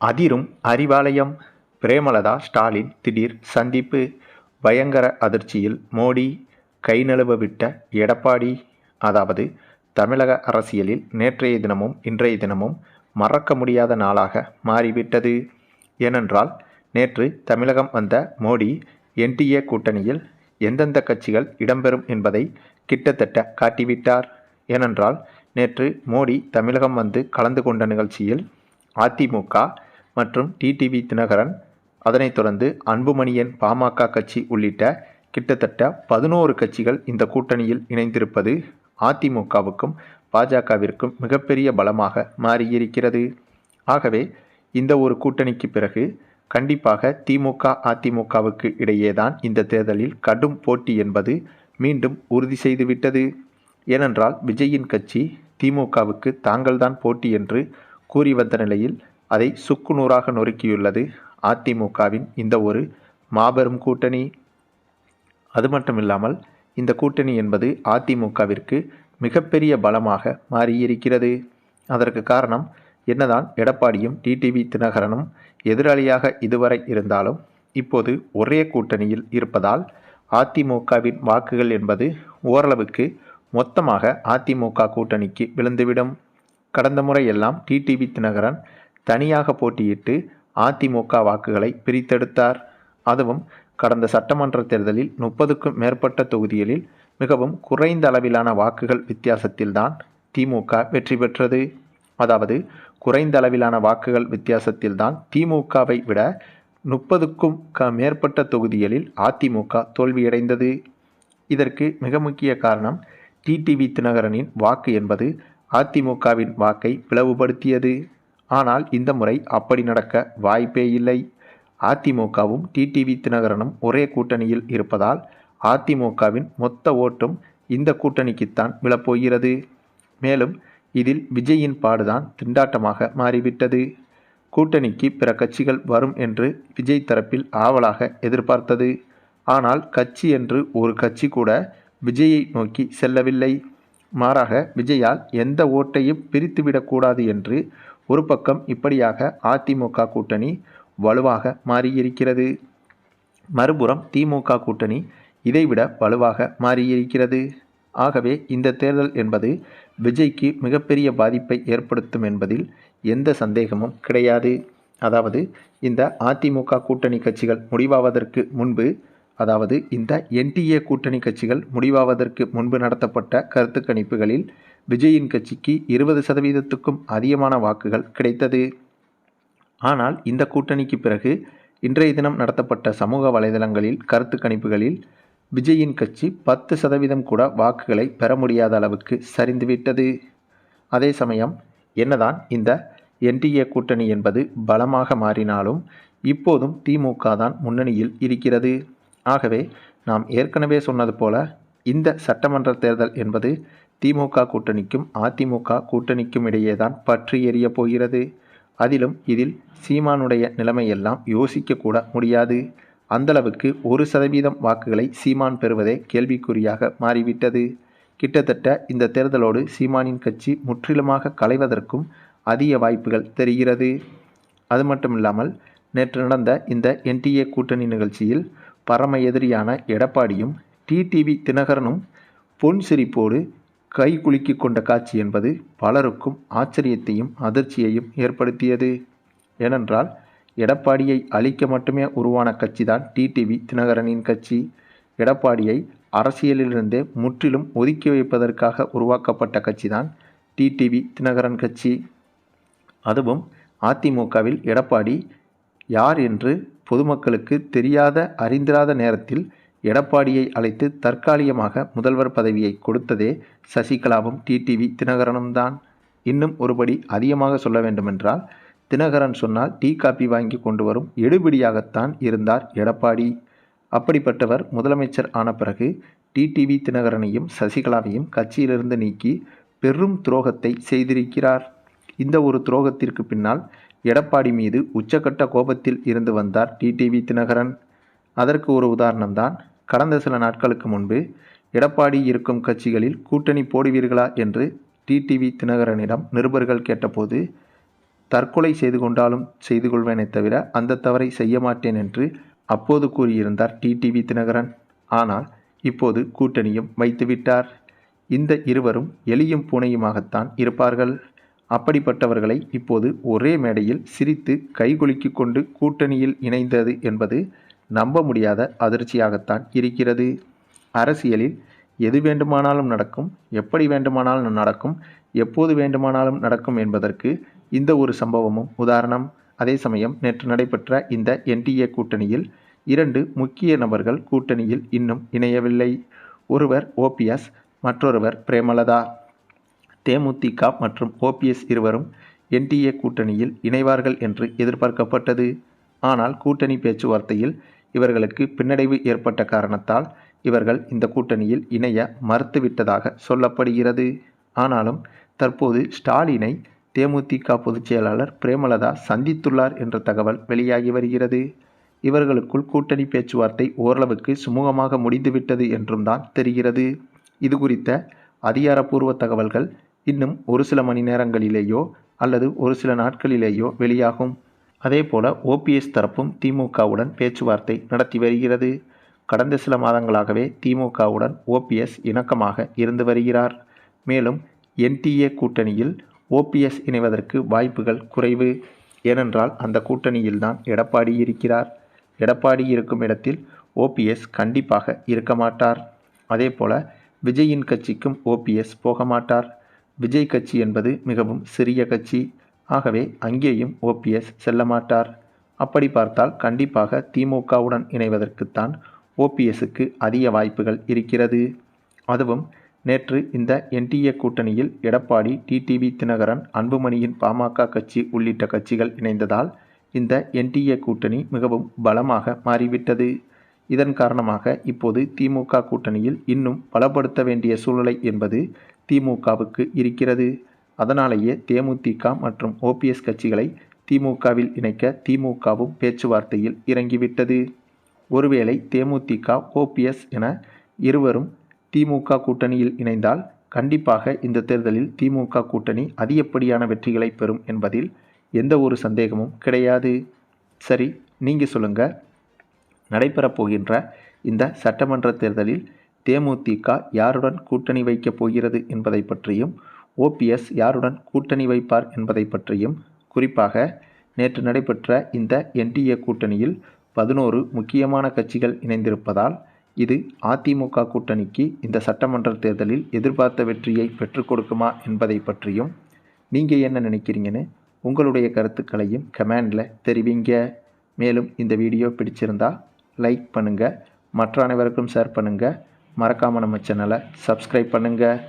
அதிரும் அறிவாலயம்! பிரேமலதா ஸ்டாலின் திடீர் சந்திப்பு. பயங்கர அதிர்ச்சியில் மோடி, கை நழுவ விட்ட எடப்பாடி. அதாவது, தமிழக அரசியலில் நேற்றைய தினமும் இன்றைய தினமும் மறக்க முடியாத நாளாக மாறிவிட்டது. ஏனென்றால், நேற்று தமிழகம் வந்த மோடி, என்டிஏ கூட்டணியில் எந்தெந்த கட்சிகள் இடம்பெறும் என்பதை கிட்டத்தட்ட காட்டிவிட்டார். ஏனென்றால், நேற்று மோடி தமிழகம் வந்து கலந்து கொண்ட நிகழ்ச்சியில் அதிமுக மற்றும் டிடிவி தினகரன், அதனைத் தொடர்ந்து அன்புமணியன் பாமக கட்சி உள்ளிட்ட கிட்டத்தட்ட 11 கட்சிகள் இந்த கூட்டணியில் இணைந்திருப்பது அதிமுகவுக்கும் பாஜகவிற்கும் மிகப்பெரிய பலமாக மாறியிருக்கிறது. ஆகவே இந்த ஒரு கூட்டணிக்கு பிறகு கண்டிப்பாக திமுக அதிமுகவுக்கு இடையேதான் இந்த தேர்தலில் கடும் போட்டி என்பது மீண்டும் உறுதி செய்துவிட்டது. ஏனென்றால், விஜயின் கட்சி திமுகவுக்கு தாங்கள்தான் போட்டி என்று கூறி வந்த நிலையில் அதை சுக்குநூறாக நொறுக்கியுள்ளது அதிமுகவின் இந்த ஒரு மாபெரும் கூட்டணி. அது மட்டுமில்லாமல், இந்த கூட்டணி என்பது அதிமுகவிற்கு மிகப்பெரிய பலமாக மாறியிருக்கிறது. அதற்கு காரணம், என்னதான் எடப்பாடியும் டிடிவி தினகரனும் எதிராளியாக இதுவரை இருந்தாலும், இப்போது ஒரே கூட்டணியில் இருப்பதால் அதிமுகவின் வாக்குகள் என்பது ஓரளவுக்கு மொத்தமாக அதிமுக கூட்டணிக்கு விழுந்துவிடும். கடந்த முறையெல்லாம் டிடிவி தினகரன் தனியாக போட்டியிட்டு அதிமுக வாக்குகளை பிரித்தெடுத்தார். அதுவும் கடந்த சட்டமன்ற தேர்தலில் 30க்கும் மேற்பட்ட தொகுதிகளில் மிகவும் குறைந்த அளவிலான வாக்குகள் வித்தியாசத்தில்தான் திமுக வெற்றி பெற்றது. அதாவது, குறைந்த அளவிலான வாக்குகள் வித்தியாசத்தில்தான் திமுகவை விட 30க்கும் மேற்பட்ட தொகுதிகளில் அதிமுக தோல்வியடைந்தது. இதற்கு மிக முக்கிய காரணம், டிடிவி தினகரனின் வாக்கு என்பது அதிமுகவின் வாக்கை பிளவுபடுத்தியது. ஆனால் இந்த முறை அப்படி நடக்க வாய்ப்பே இல்லை. அதிமுகவும் டிடிவி தினகரனும் ஒரே கூட்டணியில் இருப்பதால் அதிமுகவின் மொத்த ஓட்டும் இந்த கூட்டணிக்குத்தான் விழப்போகிறது. மேலும் இதில் விஜயின் பாடுதான் திண்டாட்டமாக மாறிவிட்டது. கூட்டணிக்கு பிற கட்சிகள் வரும் என்று விஜய் தரப்பில் ஆவலாக எதிர்பார்த்தது. ஆனால் கட்சி என்று ஒரு கட்சி கூட விஜயை நோக்கி செல்லவில்லை. மாறாக, விஜயால் எந்த ஓட்டையும் பிரித்துவிடக்கூடாது என்று ஒரு பக்கம் இப்படியாக அதிமுக கூட்டணி வலுவாக மாறியிருக்கிறது. மறுபுறம் திமுக கூட்டணி இதைவிட வலுவாக மாறியிருக்கிறது. ஆகவே இந்த தேர்தல் என்பது விஜய்க்கு மிகப்பெரிய பாதிப்பை ஏற்படுத்தும் என்பதில் எந்த சந்தேகமும் கிடையாது. அதாவது, இந்த அதிமுக கூட்டணி கட்சிகள் முடிவாவதற்கு முன்பு, அதாவது இந்த என்டிஏ கூட்டணி கட்சிகள் முடிவாவதற்கு முன்பு நடத்தப்பட்ட கருத்து கணிப்புகளில் விஜயின் கட்சிக்கு 20%க்கும் அதிகமான வாக்குகள் கிடைத்தது. ஆனால் இந்த கூட்டணிக்கு பிறகு இன்றைய தினம் நடத்தப்பட்ட சமூக வலைதளங்களில் கருத்து கணிப்புகளில் விஜயின் கட்சி 10% கூட வாக்குகளை பெற முடியாத அளவுக்கு சரிந்துவிட்டது. அதே சமயம், என்னதான் இந்த என்டிஏ கூட்டணி என்பது பலமாக மாறினாலும் இப்போதும் திமுக தான் முன்னணியில் இருக்கிறது. ஆகவே நாம் ஏற்கனவே சொன்னது போல, இந்த சட்டமன்ற தேர்தல் என்பது திமுக கூட்டணிக்கும் அதிமுக கூட்டணிக்கும் இடையேதான் பற்றி எரிய போகிறது. அதிலும் இதில் சீமானுடைய நிலைமையெல்லாம் யோசிக்க கூட முடியாது. அந்தளவுக்கு 1% வாக்குகளை சீமான் பெறுவதே கேள்விக்குறியாக மாறிவிட்டது. கிட்டத்தட்ட இந்த தேர்தலோடு சீமானின் கட்சி முற்றிலுமாக கலைவதற்கும் அதிக வாய்ப்புகள் தெரிகிறது. அது மட்டுமில்லாமல், நேற்று நடந்த இந்த என்டிஏ கூட்டணி நிகழ்ச்சியில் பரம எதிரியான எடப்பாடியும் டிடிவி தினகரனும் பொன் சிரிப்போடு கை குலுக்கி கொண்ட காட்சி என்பது பலருக்கும் ஆச்சரியத்தையும் அதிர்ச்சியையும் ஏற்படுத்தியது. ஏனென்றால், எடப்பாடியை அழிக்க மட்டுமே உருவான கட்சிதான் டிடிவி தினகரனின் கட்சி. எடப்பாடியை அரசியலிலிருந்தே முற்றிலும் ஒதுக்கி வைப்பதற்காக உருவாக்கப்பட்ட கட்சிதான் டிடிவி தினகரன் கட்சி. அதுவும் அதிமுகவில் எடப்பாடி யார் என்று பொதுமக்களுக்கு தெரியாத அறிந்திராத நேரத்தில் எடப்பாடியை அழைத்து தற்காலிகமாக முதல்வர் பதவியை கொடுத்ததே சசிகலாவும் டிடிவி தினகரனும் தான். இன்னும் ஒருபடி அதிகமாக சொல்ல வேண்டுமென்றால், தினகரன் சொன்னால் டீ காப்பி வாங்கி கொண்டு வரும் எடுபிடியாகத்தான் இருந்தார் எடப்பாடி. அப்படிப்பட்டவர் முதலமைச்சர் ஆன பிறகு டிடிவி தினகரனையும் சசிகலாவையும் கட்சியிலிருந்து நீக்கி பெரும் துரோகத்தை செய்திருக்கிறார். இந்த ஒரு துரோகத்திற்கு பின்னால் எடப்பாடி மீது உச்சக்கட்ட கோபத்தில் இருந்து வந்தார் டிடிவி தினகரன். அதற்கு ஒரு உதாரணம்தான், கடந்த சில நாட்களுக்கு முன்பு எடப்பாடி இருக்கும் கட்சிகளில் கூட்டணி போடுவீர்களா என்று டிடிவி தினகரனிடம் நிருபர்கள் கேட்டபோது, தற்கொலை செய்து கொண்டாலும் செய்து கொள்வேனே தவிர அந்த தவறை செய்ய மாட்டேன் என்று அப்போது கூறியிருந்தார் டிடிவி தினகரன். ஆனால் இப்போது கூட்டணியும் வைத்துவிட்டார். இந்த இருவரும் எலியும் பூனையுமாகத்தான் இருப்பார்கள். அப்படிப்பட்டவர்களை இப்போது ஒரே மேடையில் சிரித்து கைகுலுக்கிக் கொண்டு கூட்டணியில் இணைந்தது என்பது நம்ப முடியாத அதிர்ச்சியாகத்தான் இருக்கிறது. அரசியலில் எது வேண்டுமானாலும் நடக்கும், எப்படி வேண்டுமானாலும் நடக்கும், எப்போது வேண்டுமானாலும் நடக்கும் என்பதற்கு இந்த ஒரு சம்பவமும் உதாரணம். அதே சமயம் நேற்று நடைபெற்ற இந்த என்டிஏ கூட்டணியில் 2 முக்கிய நபர்கள் கூட்டணியில் இன்னும் இணையவில்லை. ஒருவர் ஓபிஎஸ், மற்றொருவர் பிரேமலதா. தேமுதிக மற்றும் ஓபிஎஸ் இருவரும் என்டிஏ கூட்டணியில் இணைவார்கள் என்று எதிர்பார்க்கப்பட்டது. ஆனால் கூட்டணி பேச்சுவார்த்தையில் இவர்களுக்கு பின்னடைவு ஏற்பட்ட காரணத்தால் இவர்கள் இந்த கூட்டணியில் இணைய மறுத்துவிட்டதாக சொல்லப்படுகிறது. ஆனாலும் தற்போது ஸ்டாலினை தேமுதிக பொதுச் செயலாளர் பிரேமலதா சந்தித்துள்ளார் என்ற தகவல் வெளியாகி வருகிறது. இவர்களுக்குள் கூட்டணி பேச்சுவார்த்தை ஓரளவுக்கு சுமூகமாக முடிந்துவிட்டது என்றும் தான் தெரிகிறது. இது குறித்த அதிகாரப்பூர்வ தகவல்கள் இன்னும் ஒரு சில மணி நேரங்களிலேயோ அல்லது ஒரு சில நாட்களிலேயோ வெளியாகும். அதேபோல ஓபிஎஸ் தரப்பும் திமுகவுடன் பேச்சுவார்த்தை நடத்தி வருகிறது. கடந்த சில மாதங்களாகவே திமுகவுடன் ஓபிஎஸ் இணக்கமாக இருந்து வருகிறார். மேலும் என்டிஏ கூட்டணியில் ஓபிஎஸ் இணைவதற்கு வாய்ப்புகள் குறைவு. ஏனென்றால் அந்த கூட்டணியில்தான் எடப்பாடி இருக்கிறார். எடப்பாடி இருக்கும் இடத்தில் ஓபிஎஸ் கண்டிப்பாக இருக்க மாட்டார். அதேபோல விஜயின் கட்சிக்கும் ஓபிஎஸ் போக மாட்டார். விஜய் கட்சி என்பது மிகவும் சிறிய கட்சி. ஆகவே அங்கேயும் ஓபிஎஸ் செல்ல மாட்டார். அப்படி பார்த்தால் கண்டிப்பாக திமுகவுடன் இணைவதற்குத்தான் ஓபிஎஸ்க்கு அதிக வாய்ப்புகள் இருக்கிறது. அதுவும் நேற்று இந்த என்டிஏ கூட்டணியில் எடப்பாடி, டிடிவி தினகரன், அன்புமணியின் பாமக கட்சி உள்ளிட்ட கட்சிகள் இணைந்ததால் இந்த என்டிஏ கூட்டணி மிகவும் பலமாக மாறிவிட்டது. இதன் காரணமாக இப்போது திமுக கூட்டணியில் இன்னும் பலப்படுத்த வேண்டிய சூழ்நிலை என்பது திமுகவுக்கு இருக்கிறது. அதனாலேயே தேமுதிக மற்றும் ஓபிஎஸ் கட்சிகளை திமுகவில் இணைக்க திமுகவும் பேச்சுவார்த்தையில் இறங்கிவிட்டது. ஒருவேளை தேமுதிக, ஓபிஎஸ் என இருவரும் திமுக கூட்டணியில் இணைந்தால் கண்டிப்பாக இந்த தேர்தலில் திமுக கூட்டணி அதிகப்படியான வெற்றிகளை பெறும் என்பதில் எந்த ஒரு சந்தேகமும் கிடையாது. சரி, நீங்கள் சொல்லுங்கள், நடைபெறப் போகின்ற இந்த சட்டமன்ற தேர்தலில் தேமுதிக யாருடன் கூட்டணி வைக்கப் போகிறது என்பதை பற்றியும், ஓபிஎஸ் யாருடன் கூட்டணி வைப்பார் என்பதை பற்றியும், குறிப்பாக நேற்று நடைபெற்ற இந்த என்டிஏ கூட்டணியில் 11 முக்கியமான கட்சிகள் இணைந்திருப்பதால் இது அதிமுக கூட்டணிக்கு இந்த சட்டமன்ற தேர்தலில் எதிர்பார்த்த வெற்றியை பெற்றுக் கொடுக்குமா என்பதை பற்றியும் நீங்கள் என்ன நினைக்கிறீங்கன்னு உங்களுடைய கருத்துக்களையும் கமெண்டில் தெரிவிங்க. மேலும் இந்த வீடியோ பிடிச்சிருந்தா லைக் பண்ணுங்கள், மற்ற அனைவருக்கும் ஷேர் பண்ணுங்கள், மறக்காமல் நம்ம சேனலை சப்ஸ்கிரைப் பண்ணுங்கள்.